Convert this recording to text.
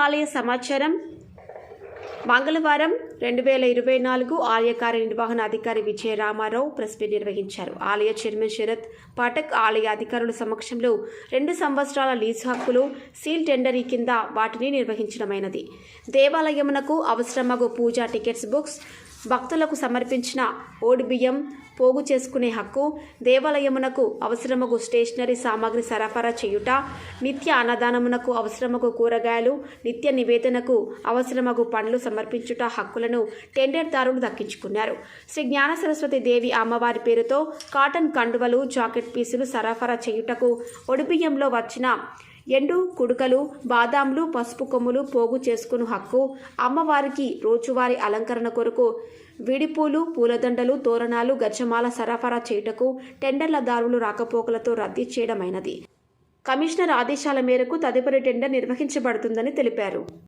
ఆలయ సమాచారం. మంగళవారం 2024 ఆలయ కార్యనిర్వహణ అధికారి విజయ రామారావు ప్రెస్ మీట్ నిర్వహించారు. ఆలయ చైర్మన్ శరత్ పాఠక్ ఆలయ అధికారుల సమక్షంలో 2 సంవత్సరాల లీజు హక్కులు సీల్ టెండరీ కింద వాటిని నిర్వహించడమైనది. దేవాలయమునకు అవసరమగు పూజా టికెట్స్ బుక్స్, భక్తులకు సమర్పించిన ఓడిబియ్యం పోగు చేసుకునే హక్కు, దేవాలయమునకు అవసరమగు స్టేషనరీ సామాగ్రి సరఫరా చేయుట, నిత్య అన్నదానమునకు అవసరమగు కూరగాయలు, నిత్య నివేదనకు అవసరమగు పండ్లు సమర్పించుట హక్కులను టెండర్దారులు దక్కించుకున్నారు. శ్రీ జ్ఞాన సరస్వతి దేవి అమ్మవారి పేరుతో కాటన్ కండువలు, జాకెట్ పీసులు సరఫరా చేయుటకు ఒడిబియ్యంలో వచ్చిన ఎండు కుడుకలు, బాదాంలు, పసుపు కొమ్ములు పోగు చేసుకుని హక్కు, అమ్మవారికి రోజువారీ అలంకరణ కొరకు విడిపూలు, పూలదండలు, తోరణాలు, గజమాల సరఫరా చేయుటకు టెండర్లదారులు రాకపోకలతో రద్దు చేయడమైనది. కమిషనర్ ఆదేశాల మేరకు తదుపరి టెండర్ నిర్వహించబడుతుందని తెలిపారు.